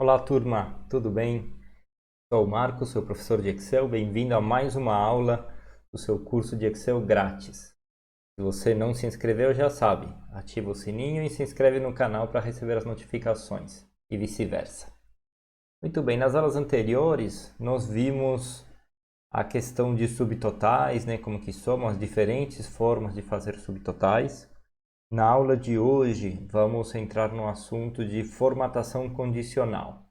Olá, turma, tudo bem? Sou o Marcos, seu professor de Excel. Bem-vindo a mais uma aula do seu curso de Excel grátis. Se você não se inscreveu, já sabe, ativa o sininho e se inscreve no canal para receber as notificações e vice-versa. Muito bem, nas aulas anteriores nós vimos a questão de subtotais, né, como que são as diferentes formas de fazer subtotais. Na aula de hoje vamos entrar no assunto de formatação condicional.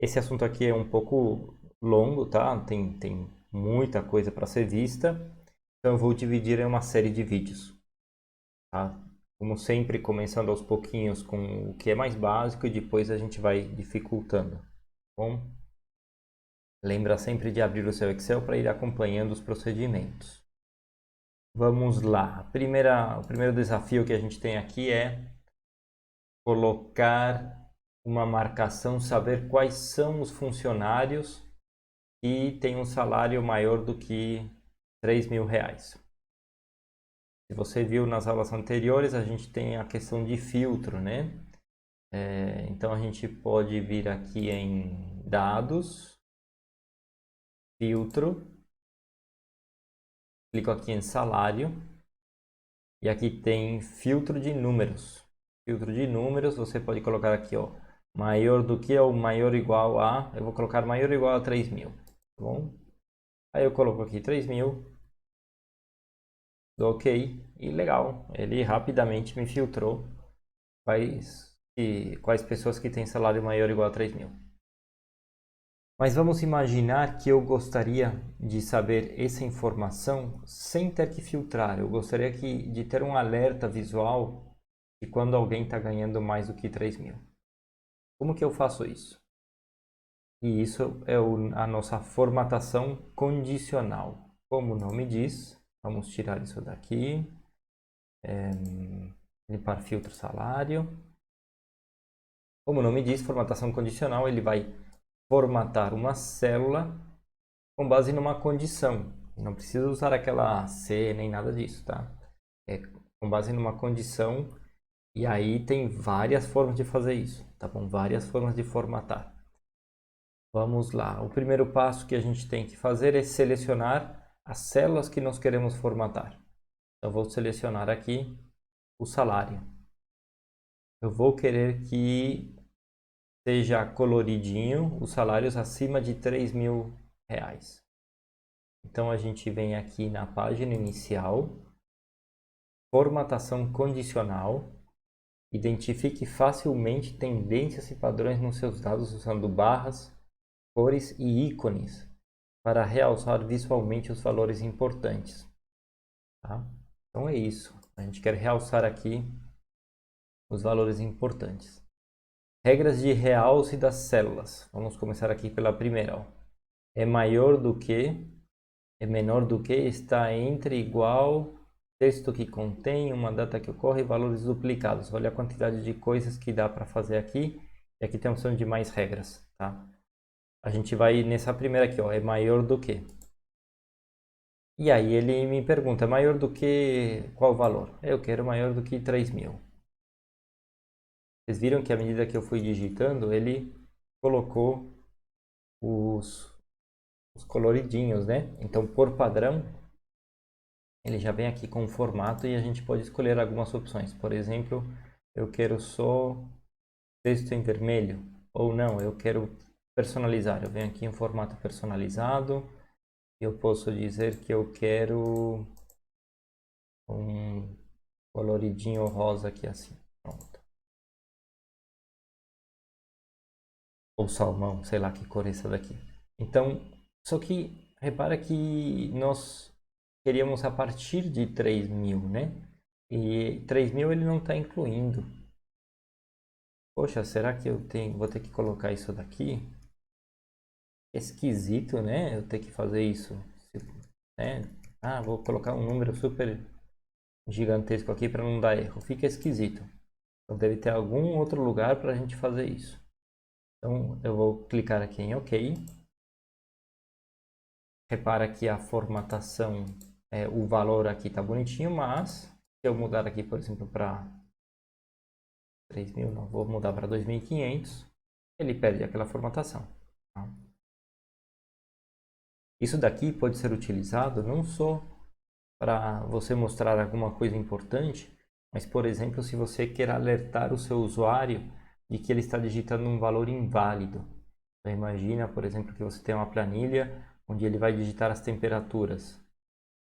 Esse assunto aqui é um pouco longo, tá? Tem muita coisa para ser vista. Então eu vou dividir em uma série de vídeos, tá? Como sempre, começando aos pouquinhos com o que é mais básico e depois a gente vai dificultando, tá bom? Lembra sempre de abrir o seu Excel para ir acompanhando os procedimentos. Vamos lá. O primeiro desafio que a gente tem aqui é colocar uma marcação, saber quais são os funcionários e tem um salário maior do que R$ 3.000. Se você viu nas aulas anteriores, a gente tem a questão de filtro, né? Então a gente pode vir aqui em dados, filtro, clico aqui em salário e aqui tem filtro de números. Filtro de números, você pode colocar aqui, ó, maior do que ou maior ou igual a, eu vou colocar maior ou igual a 3.000, tá bom? Aí eu coloco aqui 3.000. Dou OK e legal, ele rapidamente me filtrou quais pessoas que têm salário maior ou igual a 3.000. Mas vamos imaginar que eu gostaria de saber essa informação sem ter que filtrar. Eu gostaria de ter um alerta visual de quando alguém está ganhando mais do que 3.000. Como que eu faço isso? E isso é a nossa formatação condicional. Como o nome diz, vamos tirar isso daqui. Limpar filtro salário. Como o nome diz, formatação condicional, ele vai formatar uma célula com base numa condição. Não precisa usar aquela C nem nada disso, tá? É com base numa condição e aí tem várias formas de fazer isso, tá bom? Várias formas de formatar. Vamos lá. O primeiro passo que a gente tem que fazer é selecionar as células que nós queremos formatar. Então, vou selecionar aqui o salário. Eu vou querer que seja coloridinho os salários acima de R$ 3.000. Então a gente vem aqui na página inicial, formatação condicional, identifique facilmente tendências e padrões nos seus dados usando barras, cores e ícones para realçar visualmente os valores importantes. Tá? Então é isso, a gente quer realçar aqui os valores importantes. Regras de realce das células. Vamos começar aqui pela primeira. Ó. É maior do que, é menor do que, está entre, igual, texto que contém, uma data que ocorre, valores duplicados. Olha a quantidade de coisas que dá para fazer aqui. E aqui tem a opção de mais regras. Tá? A gente vai nessa primeira aqui, ó, é maior do que. E aí ele me pergunta, maior do que qual valor? Eu quero maior do que 3.000. Vocês viram que à medida que eu fui digitando, ele colocou os coloridinhos, né? Então, por padrão, ele já vem aqui com o formato e a gente pode escolher algumas opções. Por exemplo, eu quero só texto em vermelho. Ou não, eu quero personalizar. Eu venho aqui em formato personalizado. Eu posso dizer que eu quero um coloridinho rosa aqui assim. Pronto. Ou salmão, sei lá que cor é essa daqui. Então, só que repara que nós queríamos a partir de 3.000, né? E 3.000 ele não está incluindo. Poxa, será que vou ter que colocar isso daqui? Esquisito, né? Eu ter que fazer isso, né? Ah, vou colocar um número super gigantesco aqui para não dar erro. Fica esquisito. Então deve ter algum outro lugar para a gente fazer isso. Então eu vou clicar aqui em OK. Repara que a formatação, o valor aqui está bonitinho, mas se eu mudar aqui, por exemplo, para 3.000, não, vou mudar para 2.500. ele perde aquela formatação. Tá? Isso daqui pode ser utilizado não só para você mostrar alguma coisa importante, mas, por exemplo, se você quer alertar o seu usuário de que ele está digitando um valor inválido. Então, imagina, por exemplo, que você tem uma planilha onde ele vai digitar as temperaturas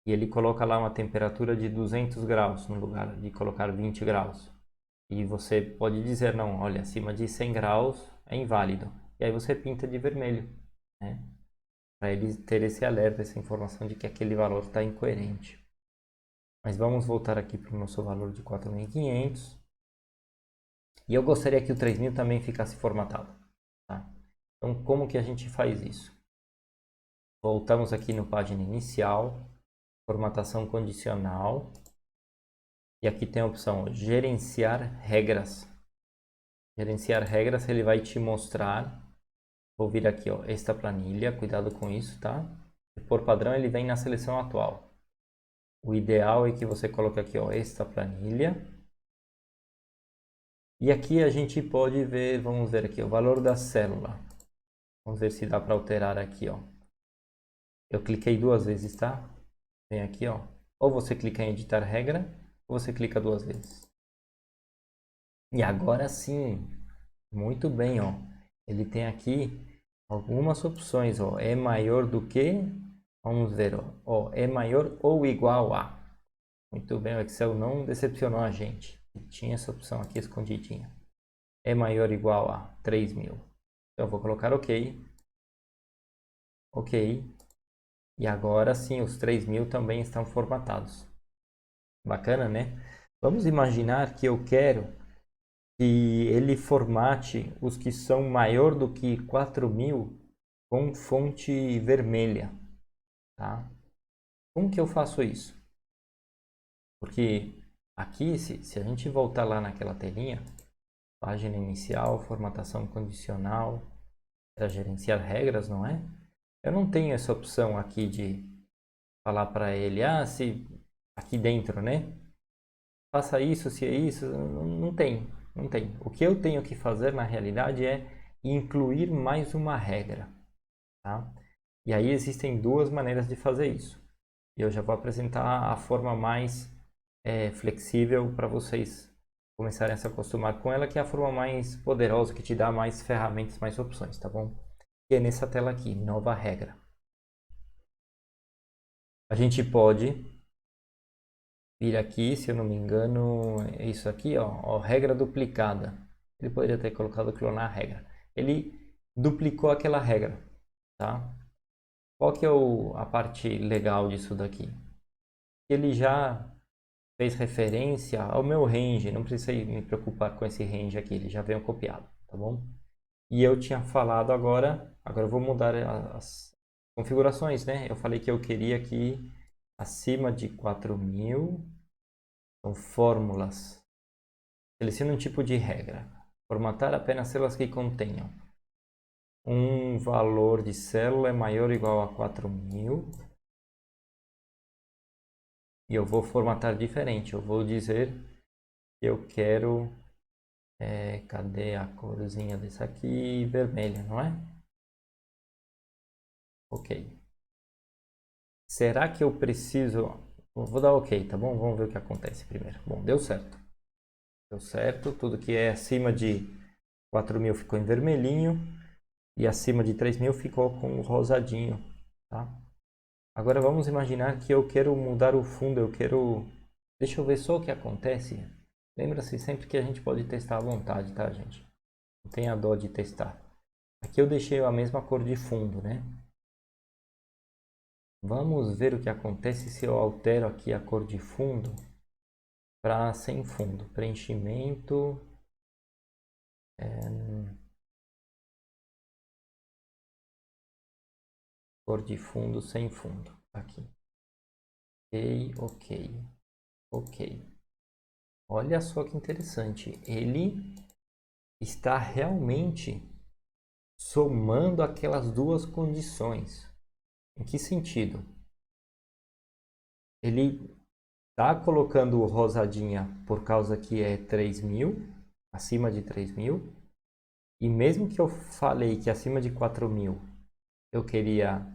e ele coloca lá uma temperatura de 200 graus no lugar de colocar 20 graus. E você pode dizer, não, olha, acima de 100 graus é inválido. E aí você pinta de vermelho, né? Para ele ter esse alerta, essa informação de que aquele valor está incoerente. Mas vamos voltar aqui para o nosso valor de 4.500. E eu gostaria que o 3.000 também ficasse formatado. Tá? Então, como que a gente faz isso? Voltamos aqui no página inicial, formatação condicional. E aqui tem a opção gerenciar regras. Gerenciar regras, ele vai te mostrar. Vou vir aqui, ó, esta planilha, cuidado com isso, tá? E por padrão ele vem na seleção atual. O ideal é que você coloque aqui, ó, esta planilha. E aqui a gente pode ver, vamos ver aqui, o valor da célula. Vamos ver se dá para alterar aqui, ó. Eu cliquei duas vezes, tá? Vem aqui, ó. Ou você clica em editar regra, ou você clica duas vezes. E agora sim, muito bem, ó. Ele tem aqui algumas opções, ó. É maior do que, vamos ver, ó. É maior ou igual a. Muito bem, o Excel não decepcionou a gente. Tinha essa opção aqui escondidinha. É maior ou igual a 3.000. Então eu vou colocar OK. OK. E agora sim, os 3.000 também estão formatados. Bacana, né? Vamos imaginar que eu quero que ele formate os que são maior do que 4.000 com fonte vermelha, tá? Como que eu faço isso? Porque aqui, se a gente voltar lá naquela telinha, página inicial, formatação condicional, para gerenciar regras, não é? Eu não tenho essa opção aqui de falar para ele, se aqui dentro, né? Faça isso, se é isso, não tem, não tem. O que eu tenho que fazer na realidade é incluir mais uma regra, tá? E aí existem duas maneiras de fazer isso. Eu já vou apresentar a forma mais flexível para vocês começarem a se acostumar com ela, que é a forma mais poderosa, que te dá mais ferramentas, mais opções, tá bom? E é nessa tela aqui, nova regra. A gente pode vir aqui, se eu não me engano, é isso aqui, ó, regra duplicada. Ele poderia ter colocado clonar a regra. Ele duplicou aquela regra, tá? Qual que é a parte legal disso daqui? Ele já fez referência ao meu range, não precisa me preocupar com esse range aqui, ele já veio copiado, tá bom? E eu tinha falado agora eu vou mudar as configurações, né? Eu falei que eu queria que acima de 4.000, são fórmulas. Selecione um tipo de regra. Formatar apenas células que contenham um valor de célula é maior ou igual a 4.000. E eu vou formatar diferente. Eu vou dizer que eu quero... cadê a corzinha desse aqui? Vermelha, não é? Ok. Será que eu preciso... Vou dar OK, tá bom? Vamos ver o que acontece primeiro. Bom, deu certo. Deu certo. Tudo que é acima de 4.000 ficou em vermelhinho. E acima de 3.000 ficou com o rosadinho, tá? Agora vamos imaginar que eu quero mudar o fundo. Eu quero... Deixa eu ver só o que acontece. Lembra-se sempre que a gente pode testar à vontade, tá, gente? Não tenha dó de testar. Aqui eu deixei a mesma cor de fundo, né? Vamos ver o que acontece se eu altero aqui a cor de fundo para sem fundo. Preenchimento. Cor de fundo sem fundo. Aqui. Ok, ok, ok. Olha só que interessante. Ele está realmente somando aquelas duas condições. Em que sentido? Ele está colocando o rosadinha por causa que é 3.000, acima de 3.000, E mesmo que eu falei que acima de 4.000 eu queria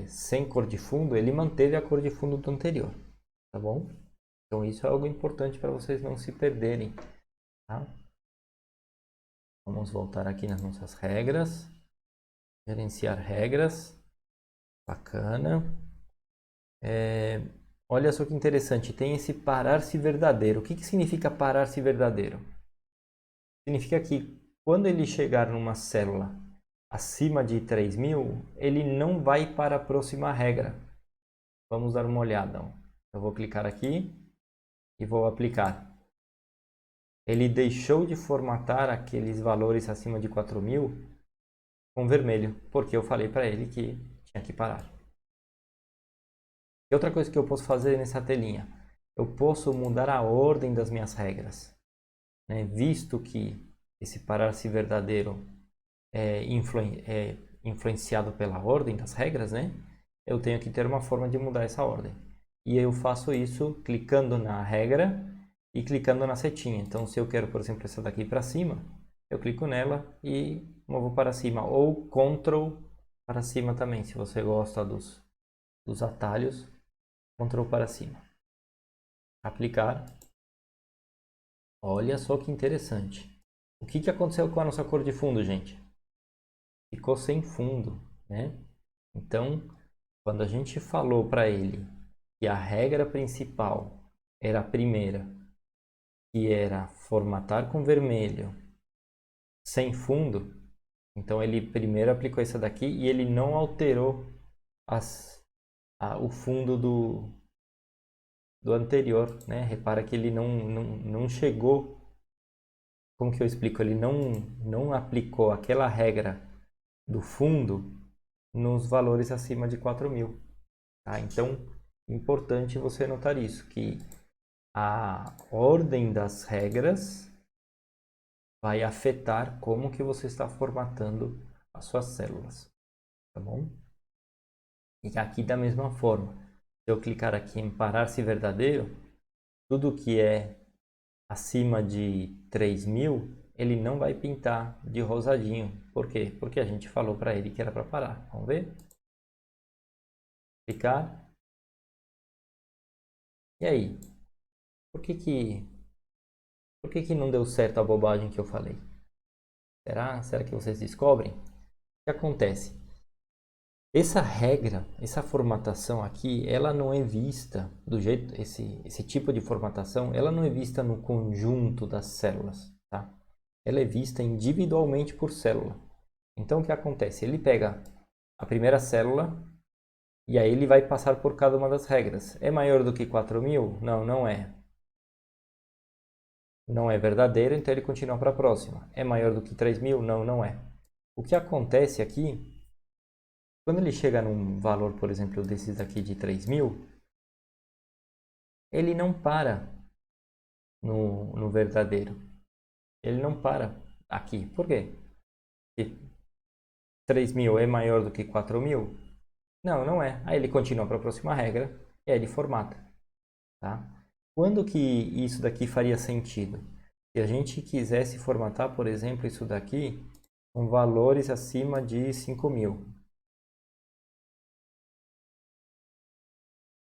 sem cor de fundo, ele manteve a cor de fundo do anterior, tá bom? Então isso é algo importante para vocês não se perderem, tá? Vamos voltar aqui nas nossas regras. Gerenciar regras. Bacana. Olha só que interessante, tem esse parar-se verdadeiro. O que significa parar-se verdadeiro? Significa que quando ele chegar numa célula acima de 3.000, ele não vai para a próxima regra. Vamos dar uma olhada. Eu vou clicar aqui e vou aplicar. Ele deixou de formatar aqueles valores acima de 4.000 com vermelho, porque eu falei para ele que tinha que parar. E outra coisa que eu posso fazer nessa telinha, eu posso mudar a ordem das minhas regras, né? Visto que esse parar-se verdadeiro é influenciado pela ordem das regras, né? Eu tenho que ter uma forma de mudar essa ordem. E eu faço isso clicando na regra e clicando na setinha. Então, se eu quero, por exemplo, essa daqui para cima, eu clico nela e movo para cima. Ou Ctrl para cima também, se você gosta dos atalhos. Ctrl para cima. Aplicar. Olha só que interessante. O que aconteceu com a nossa cor de fundo, gente? Ficou sem fundo, né? Então, quando a gente falou para ele que a regra principal era a primeira, que era formatar com vermelho, sem fundo, então ele primeiro aplicou essa daqui e ele não alterou o fundo do anterior, né? Repara que ele não chegou, como que eu explico? Ele não aplicou aquela regra do fundo nos valores acima de 4.000. Tá? Então, importante você notar isso, que a ordem das regras vai afetar como que você está formatando as suas células, tá bom? E aqui da mesma forma, se eu clicar aqui em parar-se verdadeiro, tudo que é acima de 3.000, ele não vai pintar de rosadinho. Por quê? Porque a gente falou para ele que era para parar. Vamos ver? Clicar. E aí? Por que não deu certo a bobagem que eu falei? Será que vocês descobrem? O que acontece? Essa regra, essa formatação aqui, ela não é vista do jeito, esse tipo de formatação, ela não é vista no conjunto das células, tá? Ela é vista individualmente por célula. Então o que acontece? Ele pega a primeira célula e aí ele vai passar por cada uma das regras. É maior do que 4.000? Não, não é. Não é verdadeiro, então ele continua para a próxima. É maior do que 3.000? Não, não é. O que acontece aqui, quando ele chega num valor, por exemplo, desses aqui de 3.000, ele não para no verdadeiro. Ele não para aqui. Por quê? Se 3.000 é maior do que 4.000? Não, não é. Aí ele continua para a próxima regra e aí ele formata. Tá? Quando que isso daqui faria sentido? Se a gente quisesse formatar, por exemplo, isso daqui com valores acima de 5.000.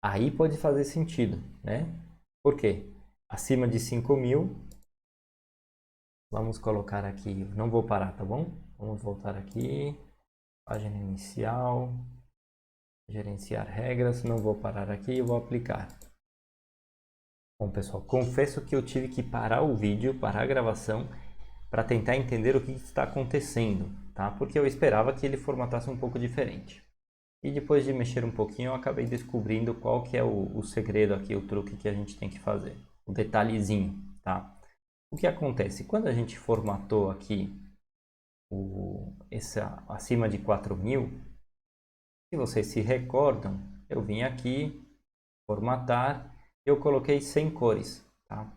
Aí pode fazer sentido, né? Por quê? Acima de 5.000, vamos colocar aqui, não vou parar, tá bom? Vamos voltar aqui, página inicial, gerenciar regras, não vou parar aqui, vou aplicar. Bom, pessoal, confesso que eu tive que parar o vídeo, parar a gravação, para tentar entender o que está acontecendo, tá? Porque eu esperava que ele formatasse um pouco diferente. E depois de mexer um pouquinho, eu acabei descobrindo qual que é o segredo aqui, o truque que a gente tem que fazer. O detalhezinho, tá? O que acontece? Quando a gente formatou aqui esse acima de 4.000, se vocês se recordam, eu vim aqui, formatar, eu coloquei 100 cores, tá?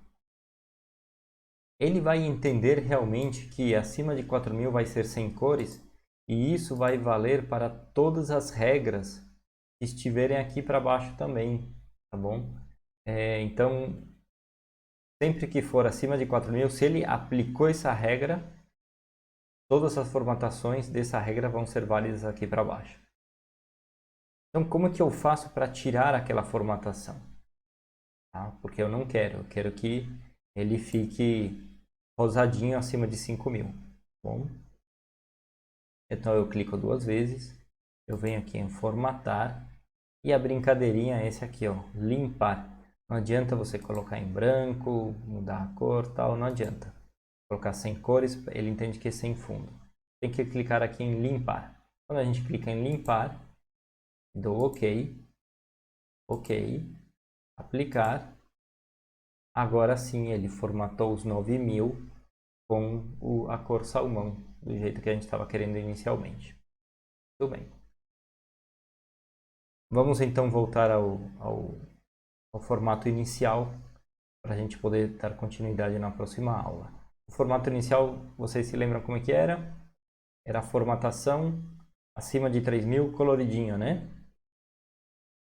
Ele vai entender realmente que acima de 4.000 vai ser 100 cores e isso vai valer para todas as regras que estiverem aqui para baixo também, tá bom? Então, sempre que for acima de 4.000, se ele aplicou essa regra, todas as formatações dessa regra vão ser válidas aqui para baixo. Então, como que eu faço para tirar aquela formatação? Tá? Porque eu não quero, eu quero que ele fique rosadinho acima de 5.000. Bom, então eu clico 2 vezes, eu venho aqui em formatar e a brincadeirinha é esse aqui, ó, limpar. Não adianta você colocar em branco, mudar a cor, tal, não adianta. Colocar sem cores, ele entende que é sem fundo. Tem que clicar aqui em limpar. Quando a gente clica em limpar, dou OK, OK, aplicar. Agora sim ele formatou os 9.000 com a cor salmão, do jeito que a gente estava querendo inicialmente. Tudo bem. Vamos então voltar ao formato inicial para a gente poder dar continuidade na próxima aula. O formato inicial, vocês se lembram como é que era? Era a formatação acima de 3.000 coloridinho, né?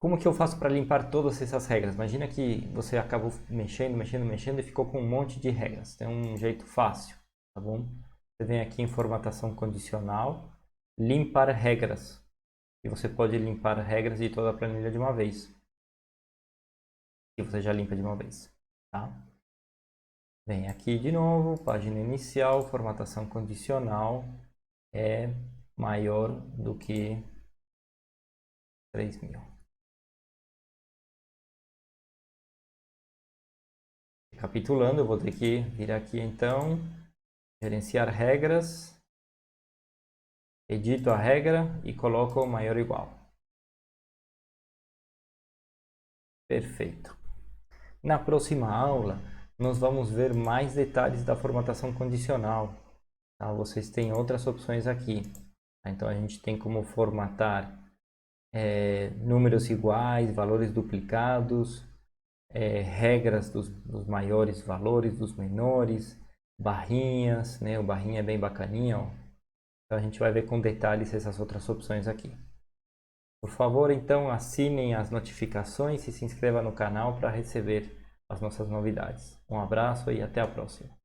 Como que eu faço para limpar todas essas regras? Imagina que você acabou mexendo e ficou com um monte de regras. Tem um jeito fácil, tá bom? Você vem aqui em formatação condicional, limpar regras. E você pode limpar regras de toda a planilha de uma vez. E você já limpa de uma vez, tá? Vem aqui de novo, página inicial, formatação condicional é maior do que 3.000. Recapitulando, eu vou ter que vir aqui então, gerenciar regras, edito a regra e coloco maior ou igual. Perfeito. Na próxima aula, nós vamos ver mais detalhes da formatação condicional. Tá? Vocês têm outras opções aqui. Então, a gente tem como formatar números iguais, valores duplicados, regras dos maiores valores, dos menores, barrinhas, né? O barrinha é bem bacaninha, ó. Então, a gente vai ver com detalhes essas outras opções aqui. Por favor, então, assinem as notificações e se inscreva no canal para receber as nossas novidades. Um abraço e até a próxima.